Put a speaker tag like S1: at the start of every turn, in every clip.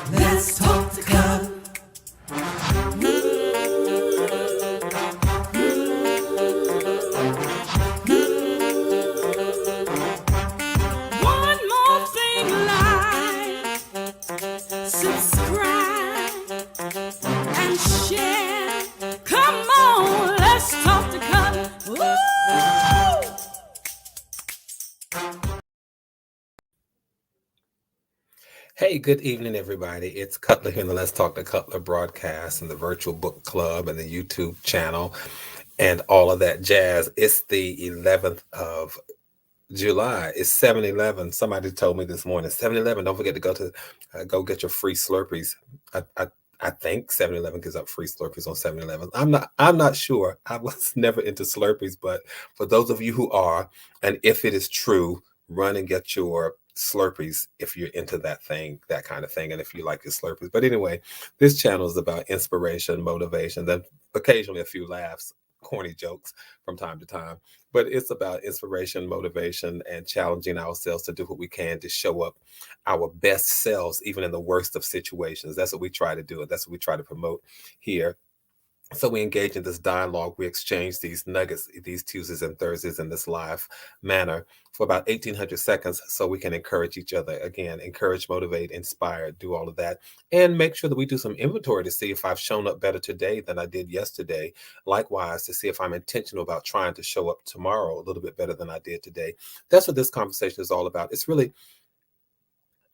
S1: Let's talk to God. One more thing, like, subscribe, and share. Come on, let's talk to God. Woo!
S2: Hey, good evening, everybody. It's Cutler here in the Let's Talk to Cutler broadcast and the virtual book club and the YouTube channel and all of that jazz. It's the 11th of July. It's 7-Eleven. Somebody told me this morning, 7-Eleven, don't forget to go get your free Slurpees. I think 7-Eleven gives out free Slurpees on 7-Eleven. I'm not sure. I was never into Slurpees, but for those of you who are, and if it is true, run and get your Slurpees if you're into that kind of thing, and if you like your Slurpees. But anyway, this channel is about inspiration, motivation, then occasionally a few laughs, corny jokes from time to time. But it's about inspiration, motivation, and challenging ourselves to do what we can to show up our best selves, even in the worst of situations. That's what we try to do, and that's what we try to promote here. So we engage in this dialogue. We exchange these nuggets, these Tuesdays and Thursdays in this live manner for about 1,800 seconds so we can encourage each other. Again, encourage, motivate, inspire, do all of that. And make sure that we do some inventory to see if I've shown up better today than I did yesterday. Likewise, to see if I'm intentional about trying to show up tomorrow a little bit better than I did today. That's what this conversation is all about. It's really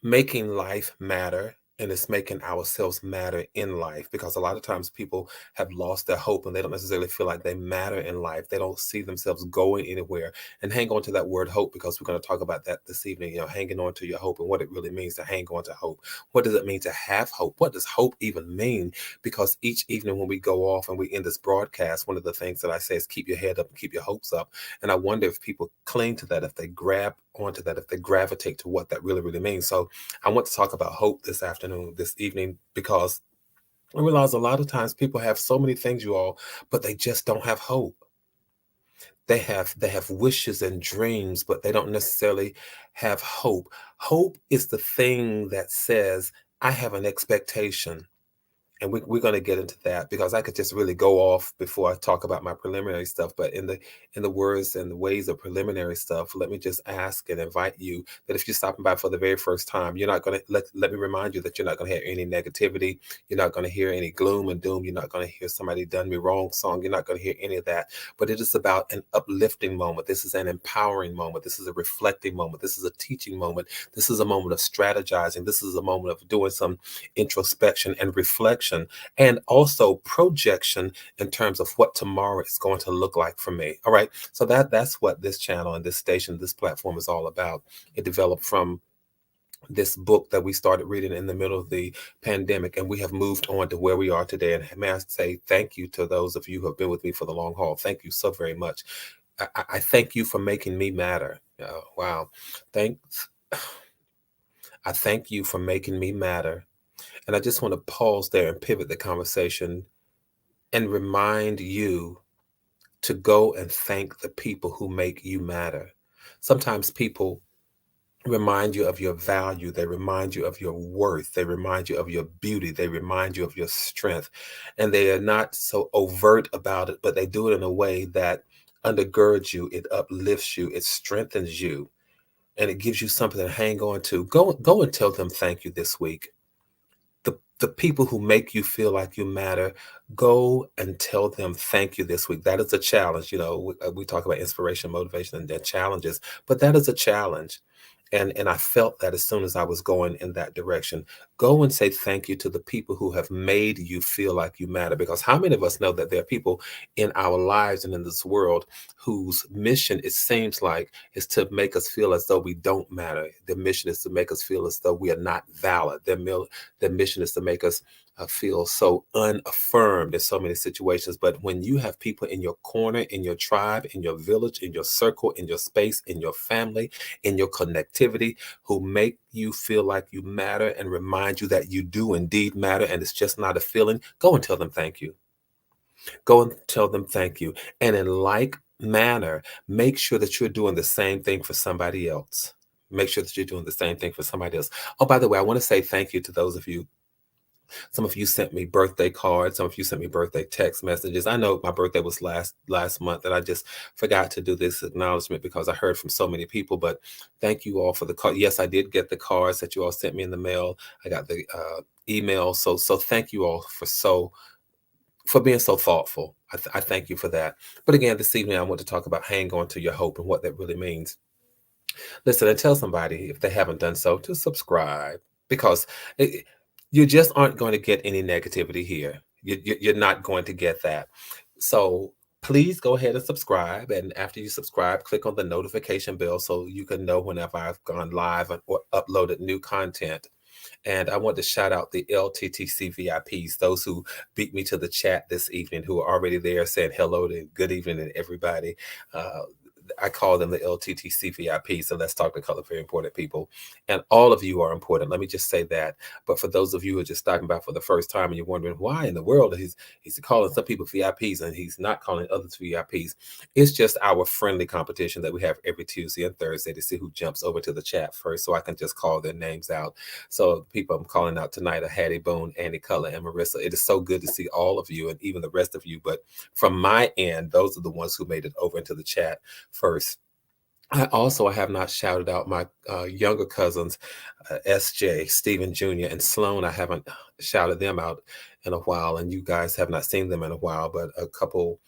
S2: making life matter, and it's making ourselves matter in life, because a lot of times people have lost their hope and they don't necessarily feel like they matter in life. They don't see themselves going anywhere. And hang on to that word hope, because we're going to talk about that this evening, hanging on to your hope and what it really means to hang on to hope. What does it mean to have hope? What does hope even mean? Because each evening when we go off and we end this broadcast, one of the things that I say is keep your head up and keep your hopes up. And I wonder if people cling to that, if they grab onto that, if they gravitate to what that really, really means. So I want to talk about hope this evening, because I realize a lot of times people have so many things, you all, but they just don't have hope. They have wishes and dreams, but they don't necessarily have hope. Hope is the thing that says, I have an expectation. And we're going to get into that, because I could just really go off before I talk about my preliminary stuff. But in the words and the ways of preliminary stuff, let me just ask and invite you that if you're stopping by for the very first time, you're not going to let me remind you that you're not going to hear any negativity. You're not going to hear any gloom and doom. You're not going to hear somebody done me wrong song. You're not going to hear any of that. But it is about an uplifting moment. This is an empowering moment. This is a reflecting moment. This is a teaching moment. This is a moment of strategizing. This is a moment of doing some introspection and reflection, and also projection in terms of what tomorrow is going to look like for me. All right. So that's what this channel and this station, this platform is all about. It developed from this book that we started reading in the middle of the pandemic, and we have moved on to where we are today. And may I say thank you to those of you who have been with me for the long haul. Thank you so very much. I thank you for making me matter. Wow. Thanks. I thank you for making me matter. And I just want to pause there and pivot the conversation and remind you to go and thank the people who make you matter. Sometimes people remind you of your value. They remind you of your worth. They remind you of your beauty. They remind you of your strength. And they are not so overt about it, but they do it in a way that undergirds you. It uplifts you. It strengthens you. And it gives you something to hang on to. Go and tell them thank you this week. The people who make you feel like you matter, go and tell them thank you this week. That is a challenge. We talk about inspiration, motivation, and their challenges, but that is a challenge. And I felt that as soon as I was going in that direction. Go and say thank you to the people who have made you feel like you matter. Because how many of us know that there are people in our lives and in this world whose mission, it seems like, is to make us feel as though we don't matter. Their mission is to make us feel as though we are not valid. Their mission is to make us feel so unaffirmed in so many situations. But when you have people in your corner, in your tribe, in your village, in your circle, in your space, in your family, in your connectivity, who make you feel like you matter and remind you that you do indeed matter, and it's just not a feeling, go and tell them thank you. Go and tell them thank you. And in like manner, make sure that you're doing the same thing for somebody else. Make sure that you're doing the same thing for somebody else. Oh, by the way, I want to say thank you to those of you. Some of you sent me birthday cards. Some of you sent me birthday text messages. I know my birthday was last month, and I just forgot to do this acknowledgement because I heard from so many people. But thank you all for the card. Yes, I did get the cards that you all sent me in the mail. I got the email. So thank you all for being so thoughtful. I thank you for that. But again, this evening I want to talk about hang on to your hope and what that really means. Listen, and tell somebody if they haven't done so to subscribe, because you just aren't going to get any negativity here. You're not going to get that. So please go ahead and subscribe. And after you subscribe, click on the notification bell so you can know whenever I've gone live or uploaded new content. And I want to shout out the LTTC VIPs, those who beat me to the chat this evening, who are already there saying hello to good evening and everybody. I call them the LTTC VIP. So let's talk to color, very important people. And all of you are important. Let me just say that. But for those of you who are just starting about for the first time and you're wondering why in the world he's calling some people VIPs and he's not calling others VIPs, it's just our friendly competition that we have every Tuesday and Thursday to see who jumps over to the chat first, so I can just call their names out. So the people I'm calling out tonight are Hattie Boone, Annie Color, and Marissa. It is so good to see all of you and even the rest of you. But from my end, those are the ones who made it over into the chat first. I have not shouted out my younger cousins, SJ, Stephen Jr., and Sloan. I haven't shouted them out in a while, and you guys have not seen them in a while, but a couple,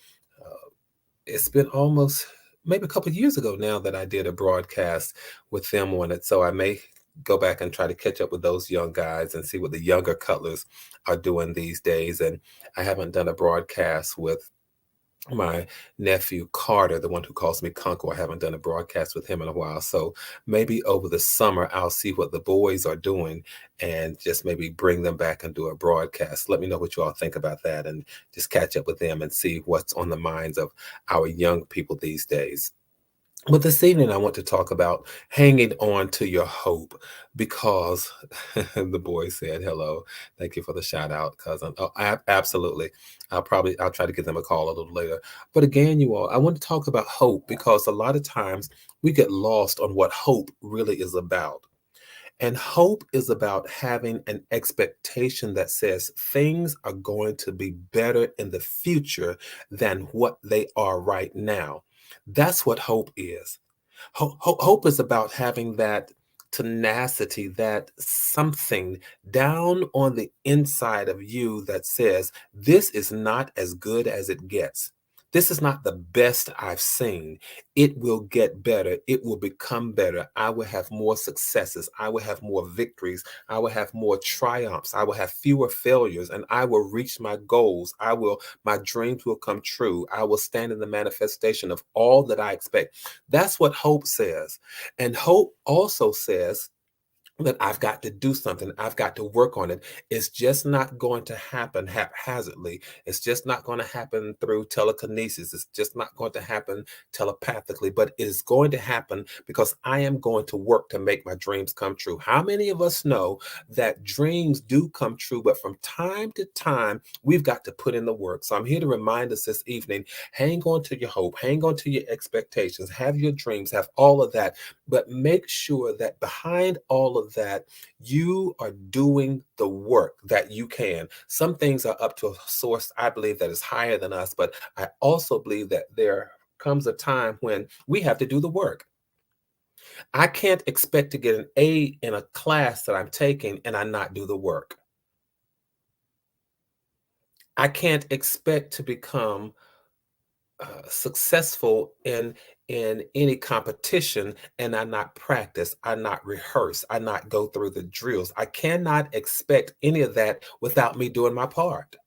S2: it's been almost maybe a couple of years ago now that I did a broadcast with them on it. So I may go back and try to catch up with those young guys and see what the younger Cutlers are doing these days. And I haven't done a broadcast with my nephew Carter, the one who calls me Kunkel. I haven't done a broadcast with him in a while. So maybe over the summer, I'll see what the boys are doing and just maybe bring them back and do a broadcast. Let me know what you all think about that and just catch up with them and see what's on the minds of our young people these days. But this evening, I want to talk about hanging on to your hope, because the boy said hello. Thank you for the shout out, cousin. Oh, absolutely. I'll try to give them a call a little later. But again, you all, I want to talk about hope because a lot of times we get lost on what hope really is about. And hope is about having an expectation that says things are going to be better in the future than what they are right now. That's what hope is. Hope is about having that tenacity, that something down on the inside of you that says, this is not as good as it gets. This is not the best I've seen. It will get better. It will become better. I will have more successes. I will have more victories. I will have more triumphs. I will have fewer failures, and I will reach my goals. My dreams will come true. I will stand in the manifestation of all that I expect. That's what hope says. And hope also says that I've got to do something. I've got to work on it. It's just not going to happen haphazardly. It's just not going to happen through telekinesis. It's just not going to happen telepathically, but it is going to happen because I am going to work to make my dreams come true. How many of us know that dreams do come true, but from time to time, we've got to put in the work. So I'm here to remind us this evening, hang on to your hope, hang on to your expectations, have your dreams, have all of that, but make sure that behind all of that, you are doing the work that you can. Some things are up to a source, I believe, that is higher than us, but I also believe that there comes a time when we have to do the work. I can't expect to get an A in a class that I'm taking and I not do the work. I can't expect to become successful in any competition and I not practice, I not rehearse, I not go through the drills. I cannot expect any of that without me doing my part.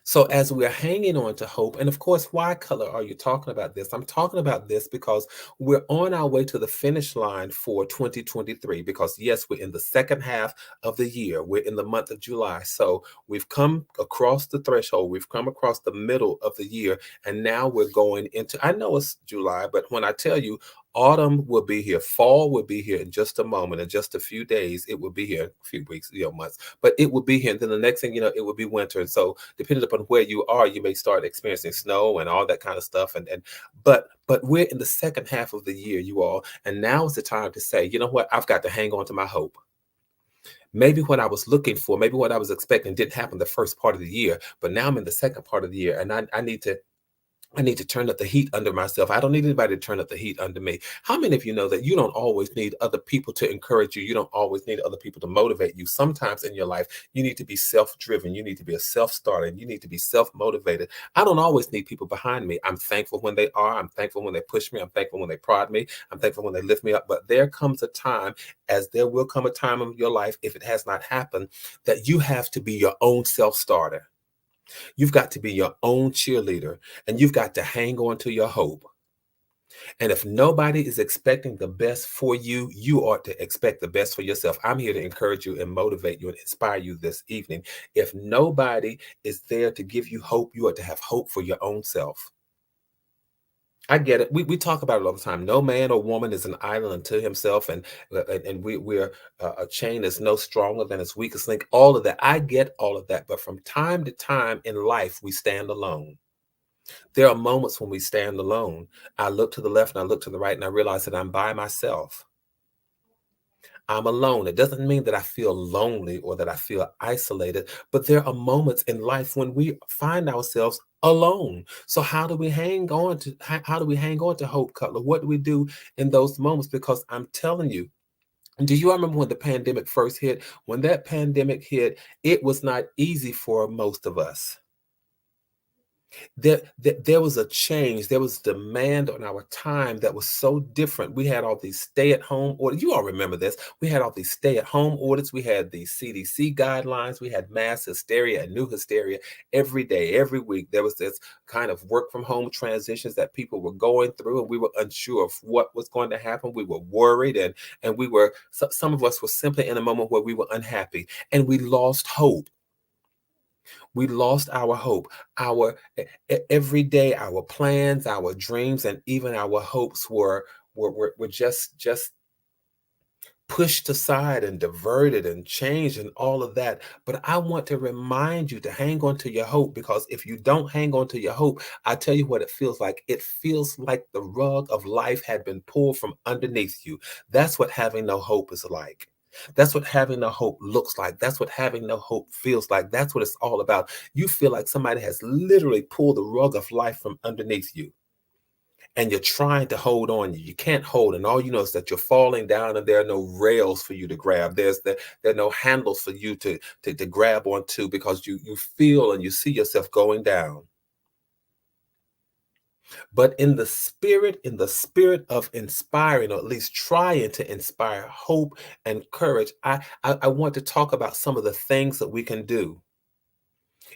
S2: So as we're hanging on to hope, and of course, why color are you talking about this? I'm talking about this because we're on our way to the finish line for 2023, because yes, we're in the second half of the year. We're in the month of July. So we've come across the threshold. We've come across the middle of the year. And now we're going into, I know it's July, but when I tell you Autumn will be here. Fall will be here in just a moment. In just a few days, it will be here. A few weeks, months, but it will be here. And then the next thing you know, it will be winter. And so, depending upon where you are, you may start experiencing snow and all that kind of stuff. But we're in the second half of the year, you all, and now is the time to say, you know what? I've got to hang on to my hope. Maybe what I was looking for, maybe what I was expecting didn't happen the first part of the year, but now I'm in the second part of the year, and I need to turn up the heat under myself. I don't need anybody to turn up the heat under me. How many of you know that you don't always need other people to encourage you? You don't always need other people to motivate you. Sometimes in your life, you need to be self-driven. You need to be a self-starter. And you need to be self-motivated. I don't always need people behind me. I'm thankful when they are. I'm thankful when they push me. I'm thankful when they prod me. I'm thankful when they lift me up. But there comes a time, as there will come a time in your life, if it has not happened, that you have to be your own self-starter. You've got to be your own cheerleader, and you've got to hang on to your hope. And if nobody is expecting the best for you, you ought to expect the best for yourself. I'm here to encourage you and motivate you and inspire you this evening. If nobody is there to give you hope, you ought to have hope for your own self. I get it. We talk about it all the time. No man or woman is an island unto himself, and we're a chain that's no stronger than its weakest link. All of that, I get all of that. But from time to time in life, we stand alone. There are moments when we stand alone. I look to the left and I look to the right, and I realize that I'm by myself. I'm alone. It doesn't mean that I feel lonely or that I feel isolated, but there are moments in life when we find ourselves alone. So how do we hang on to how do we hang on to hope, Cutler? What do we do in those moments? Because I'm telling you, do you remember when the pandemic first hit? When that pandemic hit, it was not easy for most of us. There was a change. There was demand on our time that was so different. We had all these stay-at-home orders. You all remember this. We had all these stay-at-home orders. We had the CDC guidelines. We had mass hysteria and new hysteria every day, every week. There was this kind of work-from-home transitions that people were going through, and we were unsure of what was going to happen. We were worried, and some of us were simply in a moment where we were unhappy, and we lost hope. We lost our hope. Every day, our plans, our dreams, and even our hopes were just pushed aside and diverted and changed and all of that. But I want to remind you to hang on to your hope, because if you don't hang on to your hope, I tell you what it feels like. It feels like the rug of life had been pulled from underneath you. That's what having no hope is like. That's what having no hope looks like. That's what having no hope feels like. That's what it's all about. You feel like somebody has literally pulled the rug of life from underneath you, and you're trying to hold on. You can't hold, and all you know is that you're falling down, and there are no rails for you to grab. There are no handles for you to grab onto, because you feel and you see yourself going down. But in the spirit of inspiring, or at least trying to inspire hope and courage, I want to talk about some of the things that we can do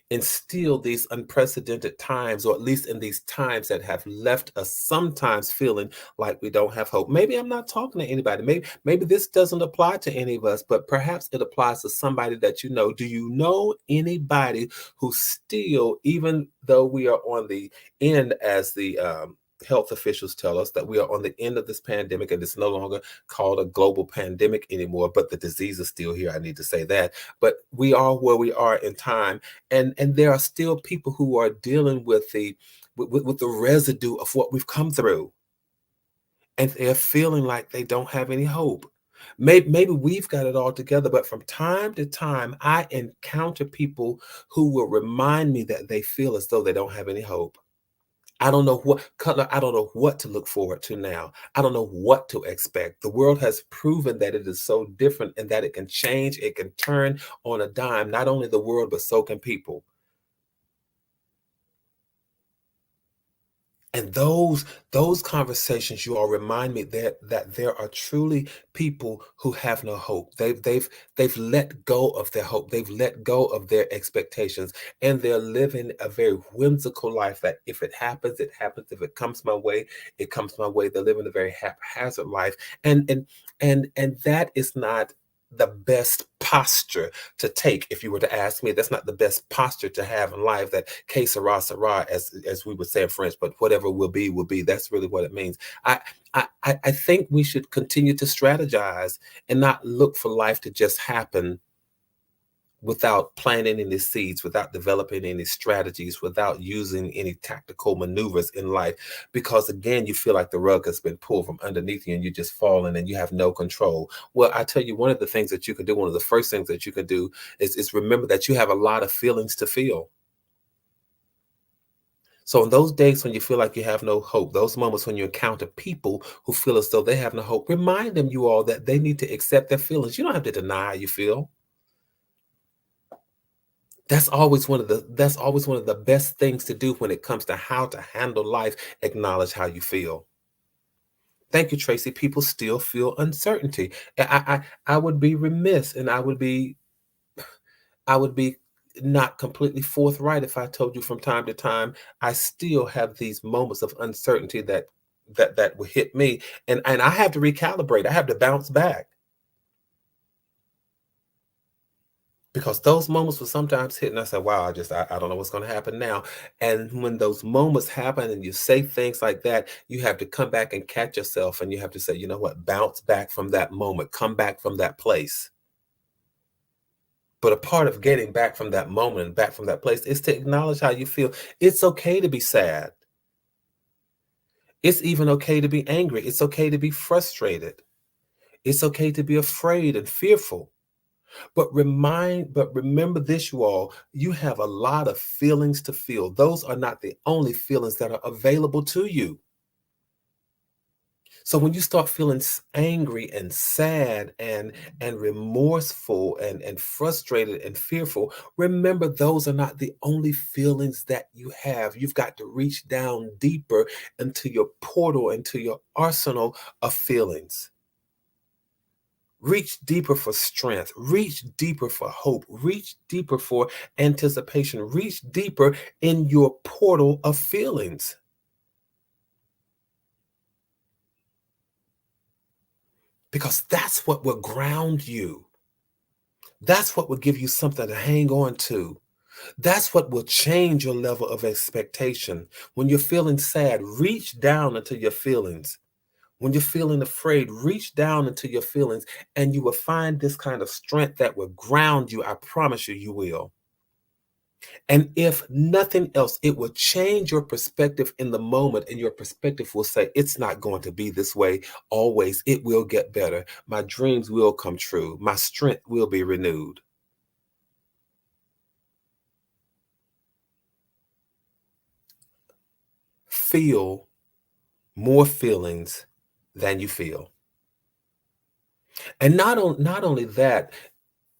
S2: in still these unprecedented times, or at least in these times that have left us sometimes feeling like we don't have hope. Maybe I'm not talking to anybody. Maybe this doesn't apply to any of us, but perhaps it applies to somebody that you know. Do you know anybody who still, even though we are on the end, as the health officials tell us, that we are on the end of this pandemic, and it's no longer called a global pandemic anymore, but the disease is still here. I need to say that. But we are where we are in time, and there are still people who are dealing with the residue of what we've come through, and they're feeling like they don't have any hope. Maybe we've got it all together, but from time to time, I encounter people who will remind me that they feel as though they don't have any hope. I don't know what, Cutler, I don't know what to look forward to now. I don't know what to expect. The world has proven that it is so different, and that it can change, it can turn on a dime. Not only the world, but so can people. And those conversations, you all, remind me that there are truly people who have no hope. They've let go of their hope. They've let go of their expectations, and they're living a very whimsical life. That if it happens, it happens. If it comes my way, it comes my way. They're living a very haphazard life, and that is not the best posture to take. If you were to ask me, that's not the best posture to have in life. That que sera, sera, as we would say in French, but whatever will be, will be. That's really what it means. I think we should continue to strategize and not look for life to just happen without planting any seeds, without developing any strategies, without using any tactical maneuvers in life. Because again, you feel like the rug has been pulled from underneath you and you're just falling and you have no control. Well, I tell you, one of the things that you can do, one of the first things that you can do is remember that you have a lot of feelings to feel. So in those days when you feel like you have no hope, those moments when you encounter people who feel as though they have no hope, remind them, you all, that they need to accept their feelings. You don't have to deny how you feel. That's always one of the best things to do when it comes to how to handle life. Acknowledge how you feel. Thank you, Tracy. People still feel uncertainty. I would be remiss, and I would be not completely forthright if I told you from time to time I still have these moments of uncertainty that will hit me, and I have to recalibrate. I have to bounce back. Because those moments will sometimes hit, and I say, wow, I don't know what's going to happen now. And when those moments happen and you say things like that, you have to come back and catch yourself, and you have to say, you know what, bounce back from that moment, come back from that place. But a part of getting back from that moment and back from that place is to acknowledge how you feel. It's okay to be sad. It's even okay to be angry. It's okay to be frustrated. It's okay to be afraid and fearful. But remember this, you all, you have a lot of feelings to feel. Those are not the only feelings that are available to you. So when you start feeling angry and sad and remorseful and frustrated and fearful, remember those are not the only feelings that you have. You've got to reach down deeper into your portal, into your arsenal of feelings. Reach deeper for strength. Reach deeper for hope. Reach deeper for anticipation. Reach deeper in your portal of feelings. Because that's what will ground you. That's what will give you something to hang on to. That's what will change your level of expectation. When you're feeling sad, reach down into your feelings. When you're feeling afraid, reach down into your feelings and you will find this kind of strength that will ground you. I promise you, you will. And if nothing else, it will change your perspective in the moment, and your perspective will say, it's not going to be this way always. It will get better. My dreams will come true. My strength will be renewed. Feel more feelings than you feel. And not only that,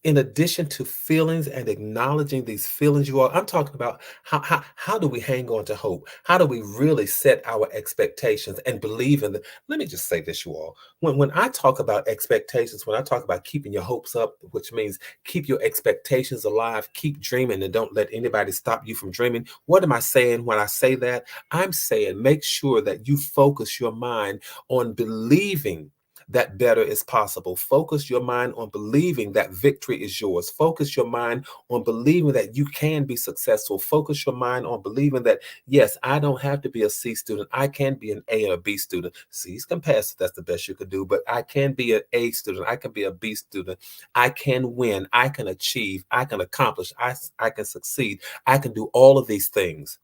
S2: in addition to feelings and acknowledging these feelings, you all, I'm talking about how do we hang on to hope? How do we really set our expectations and believe in them? Let me just say this, you all. When I talk about expectations, when I talk about keeping your hopes up, which means keep your expectations alive, keep dreaming, and don't let anybody stop you from dreaming. What am I saying when I say that? I'm saying make sure that you focus your mind on believing that better is possible. Focus your mind on believing that victory is yours. Focus your mind on believing that you can be successful. Focus your mind on believing that, yes, I don't have to be a C student. I can be an A or a B student. C's can pass if that's the best you could do, but I can be an A student. I can be a B student. I can win. I can achieve. I can accomplish. I can succeed. I can do all of these things.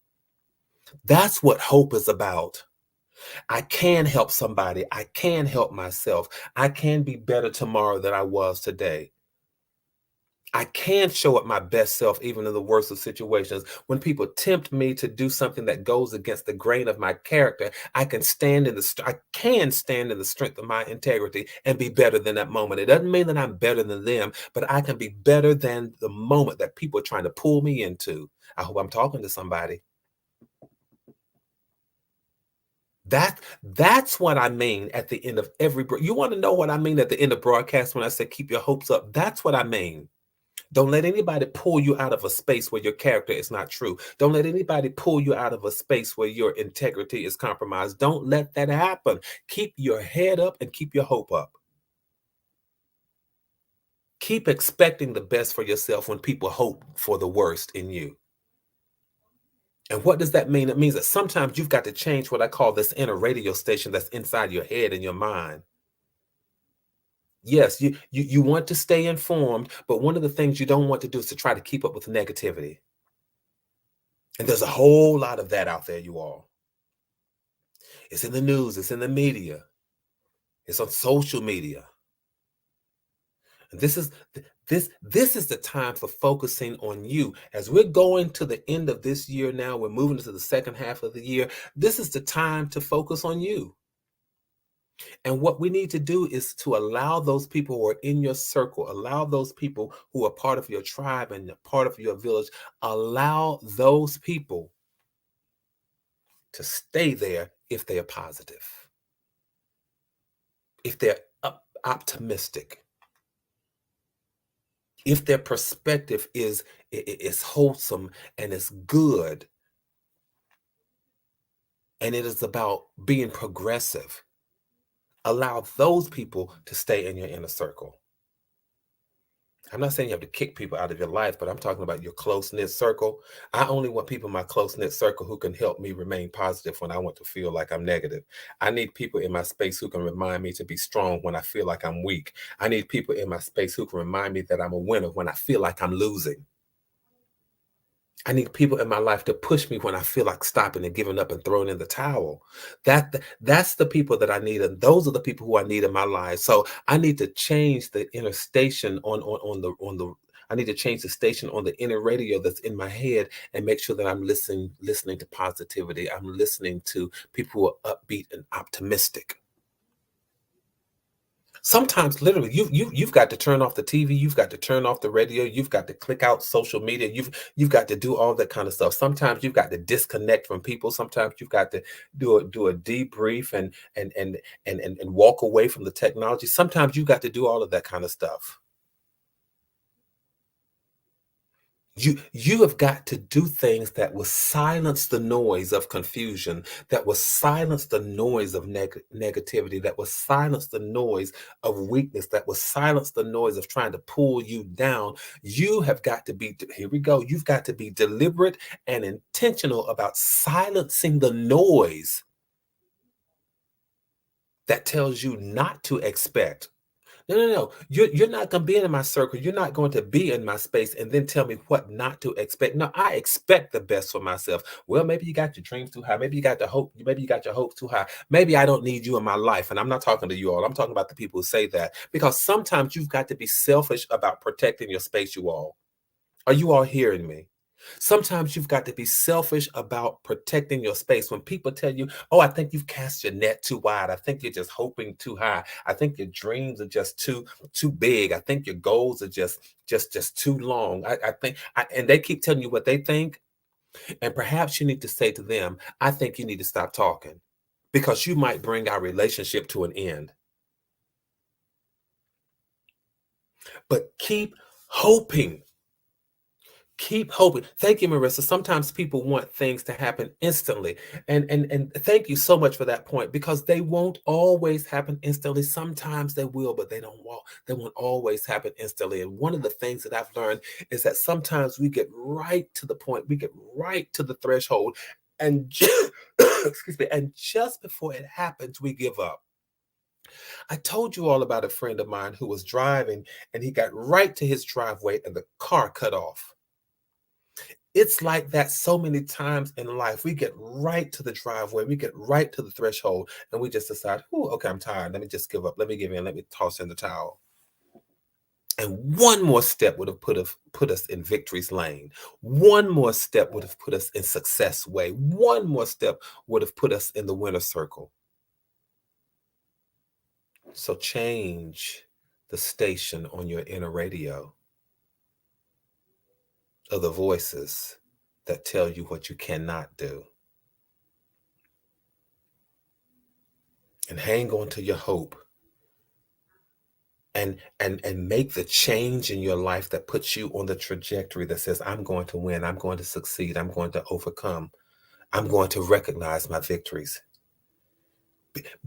S2: That's what hope is about. I can help somebody. I can help myself. I can be better tomorrow than I was today. I can show up my best self even in the worst of situations. When people tempt me to do something that goes against the grain of my character, I can stand in the strength of my integrity and be better than that moment. It doesn't mean that I'm better than them, but I can be better than the moment that people are trying to pull me into. I hope I'm talking to somebody. That's what I mean at the end of every. You want to know what I mean at the end of broadcast when I say keep your hopes up? That's what I mean. Don't let anybody pull you out of a space where your character is not true. Don't let anybody pull you out of a space where your integrity is compromised. Don't let that happen. Keep your head up and keep your hope up. Keep expecting the best for yourself when people hope for the worst in you. And what does that mean? It means that sometimes you've got to change what I call this inner radio station that's inside your head and your mind. Yes, you want to stay informed, but one of the things you don't want to do is to try to keep up with negativity. And there's a whole lot of that out there, you all. It's in the news, it's in the media, it's on social media. And this is the time for focusing on you. As we're going to the end of this year now, we're moving into the second half of the year. This is the time to focus on you. And what we need to do is to allow those people who are in your circle, allow those people who are part of your tribe and part of your village, allow those people to stay there if they are positive, if they're optimistic, if their perspective is wholesome and is good, and it is about being progressive. Allow those people to stay in your inner circle. I'm not saying you have to kick people out of your life, but I'm talking about your close-knit circle. I only want people in my close-knit circle who can help me remain positive when I want to feel like I'm negative. I need people in my space who can remind me to be strong when I feel like I'm weak. I need people in my space who can remind me that I'm a winner when I feel like I'm losing. I need people in my life to push me when I feel like stopping and giving up and throwing in the towel. That's the people that I need, and those are the people who I need in my life. So I need to change the inner station on the. I need to change the station on the inner radio that's in my head and make sure that I'm listening to positivity. I'm listening to people who are upbeat and optimistic. Sometimes literally you've got to turn off the TV, you've got to turn off the radio, you've got to click out social media, you've got to do all that kind of stuff. Sometimes you've got to disconnect from people. Sometimes you've got to do a debrief and walk away from the technology. Sometimes you've got to do all of that kind of stuff. You have got to do things that will silence the noise of confusion, that will silence the noise of negativity, that will silence the noise of weakness, that will silence the noise of trying to pull you down. You have got to be, here we go, you've got to be deliberate and intentional about silencing the noise that tells you not to expect. No. You're not going to be in my circle. You're not going to be in my space and then tell me what not to expect. No, I expect the best for myself. Well, maybe you got your dreams too high. Maybe you got the hope. Maybe you got your hopes too high. Maybe I don't need you in my life. And I'm not talking to you all. I'm talking about the people who say that. Because sometimes you've got to be selfish about protecting your space, you all. Are you all hearing me? Sometimes you've got to be selfish about protecting your space. When people tell you, oh, I think you've cast your net too wide. I think you're just hoping too high. I think your dreams are just too big. I think your goals are just too long. And they keep telling you what they think. And perhaps you need to say to them, I think you need to stop talking, because you might bring our relationship to an end. But keep hoping. Keep hoping. Thank you, Marissa. Sometimes people want things to happen instantly. And thank you so much for that point, because they won't always happen instantly. Sometimes they will, but they won't always happen instantly. And one of the things that I've learned is that sometimes we get right to the point, we get right to the threshold, and excuse me, and just before it happens, we give up. I told you all about a friend of mine who was driving, and he got right to his driveway and the car cut off. It's like that so many times in life. We get right to the driveway, we get right to the threshold, and we just decide, oh, okay, I'm tired. Let me just give up. Let me give in. Let me toss in the towel. And one more step would have put us in victory's lane. One more step would have put us in success way. One more step would have put us in the winner circle. So change the station on your inner radio of the voices that tell you what you cannot do. And hang on to your hope. And make the change in your life that puts you on the trajectory that says, I'm going to win, I'm going to succeed, I'm going to overcome, I'm going to recognize my victories.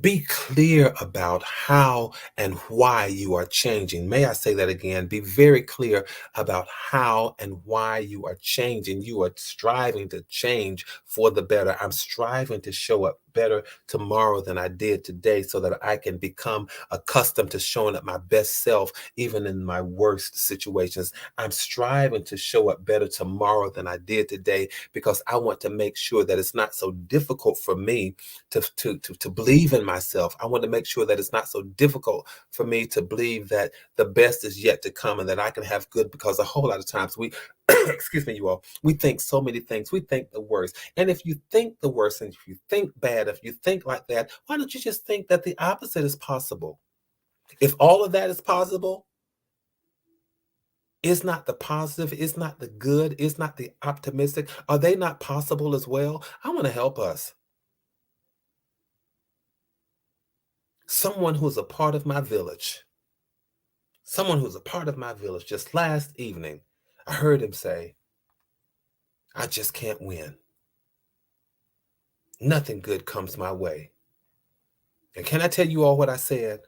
S2: Be clear about how and why you are changing. May I say that again? Be very clear about how and why you are changing. You are striving to change for the better. I'm striving to show up better tomorrow than I did today so that I can become accustomed to showing up my best self, even in my worst situations. I'm striving to show up better tomorrow than I did today because I want to make sure that it's not so difficult for me to believe in myself. I want to make sure that it's not so difficult for me to believe that the best is yet to come and that I can have good, because a whole lot of times we excuse me, you all, we think so many things. We think the worst. And if you think the worst, and if you think bad, if you think like that, why don't you just think that the opposite is possible? If all of that is possible, is not the positive, is not the good, is not the optimistic, are they not possible as well? I want to help us. Someone who's a part of my village, just last evening, I heard him say, I just can't win. Nothing good comes my way. And can I tell you all what I said?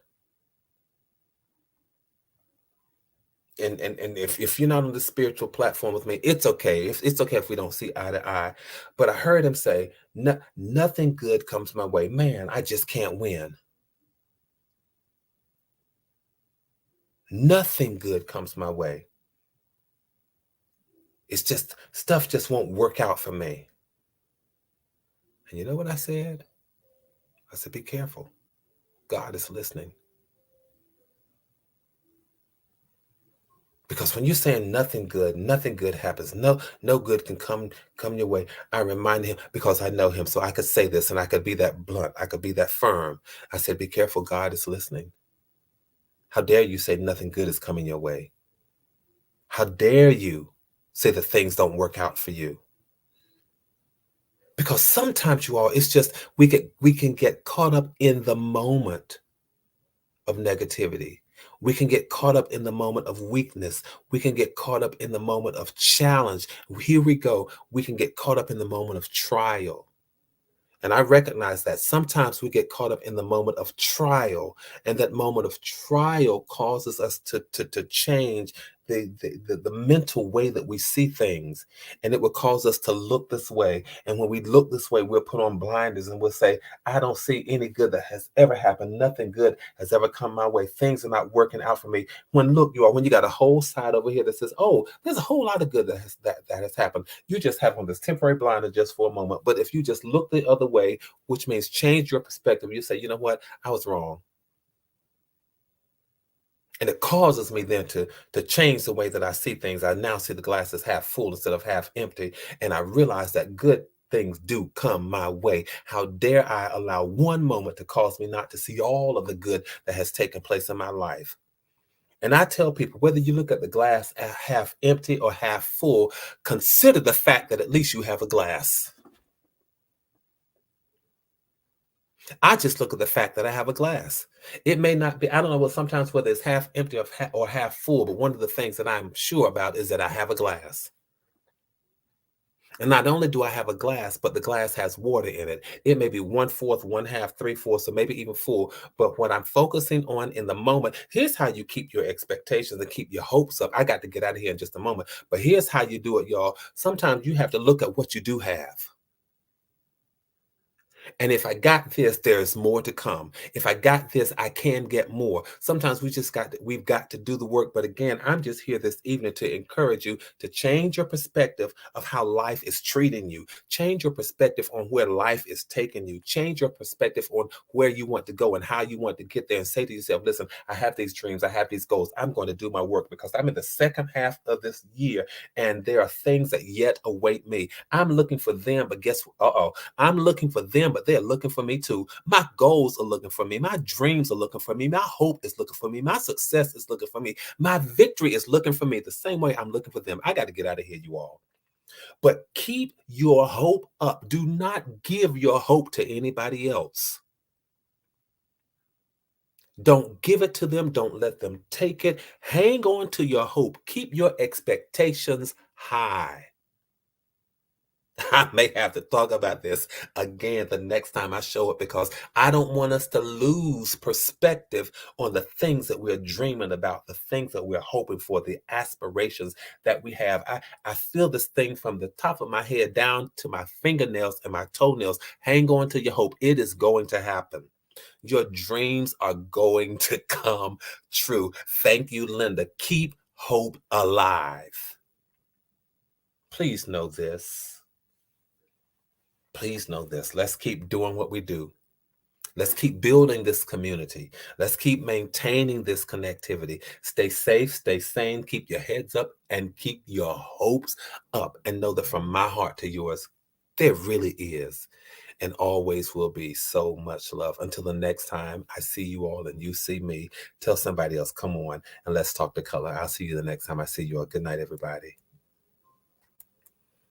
S2: And if you're not on the spiritual platform with me, it's okay. It's okay if we don't see eye to eye. But I heard him say, nothing good comes my way. Man, I just can't win. Nothing good comes my way. It's just, stuff just won't work out for me. And you know what I said? I said, be careful. God is listening. Because when you're saying nothing good happens. No good can come your way. I remind him, because I know him, so I could say this and I could be that blunt. I could be that firm. I said, be careful. God is listening. How dare you say nothing good is coming your way? How dare you say that things don't work out for you? Because sometimes, you all, it's just we can get caught up in the moment of negativity. We can get caught up in the moment of weakness. We can get caught up in the moment of challenge. Here we go. We can get caught up in the moment of trial. And I recognize that sometimes we get caught up in the moment of trial, and that moment of trial causes us to change the mental way that we see things. And it will cause us to look this way. And when we look this way, we'll put on blinders and we'll say, I don't see any good that has ever happened. Nothing good has ever come my way. Things are not working out for me. When look, you are, when you got a whole side over here that says, oh, there's a whole lot of good that has happened. You just have on this temporary blinder just for a moment. But if you just look the other way, which means change your perspective, you say, you know what, I was wrong. And it causes me then to change the way that I see things. I now see the glass as half full instead of half empty. And I realize that good things do come my way. How dare I allow one moment to cause me not to see all of the good that has taken place in my life? And I tell people, whether you look at the glass half empty or half full, consider the fact that at least you have a glass. I just look at the fact that I have a glass. It may not be, I don't know, well, sometimes whether it's half empty or half full, but one of the things that I'm sure about is that I have a glass. And not only do I have a glass, but the glass has water in it. It may be 1/4, 1/2, 3/4, or maybe even full. But what I'm focusing on in the moment, here's how you keep your expectations and keep your hopes up. I got to get out of here in just a moment. But here's how you do it, y'all. Sometimes you have to look at what you do have. And if I got this, there's more to come. If I got this, I can get more. Sometimes we've got to do the work. But again, I'm just here this evening to encourage you to change your perspective of how life is treating you. Change your perspective on where life is taking you. Change your perspective on where you want to go and how you want to get there, and say to yourself, listen, I have these dreams, I have these goals. I'm going to do my work because I'm in the second half of this year and there are things that yet await me. I'm looking for them, but guess what? I'm looking for them, but they're looking for me too. My goals are looking for me. My dreams are looking for me. My hope is looking for me. My success is looking for me. My victory is looking for me the same way I'm looking for them. I got to get out of here, you all. But keep your hope up. Do not give your hope to anybody else. Don't give it to them. Don't let them take it. Hang on to your hope. Keep your expectations high. I may have to talk about this again the next time I show up because I don't want us to lose perspective on the things that we're dreaming about, the things that we're hoping for, the aspirations that we have. I feel this thing from the top of my head down to my fingernails and my toenails. Hang on to your hope. It is going to happen. Your dreams are going to come true. Thank you, Linda. Keep hope alive. Please know this. Please know this. Let's keep doing what we do. Let's keep building this community. Let's keep maintaining this connectivity. Stay safe, stay sane, keep your heads up, and keep your hopes up. And know that from my heart to yours, there really is and always will be so much love. Until the next time I see you all and you see me, tell somebody else, come on and let's talk the color. I'll see you the next time I see you all. Good night, everybody.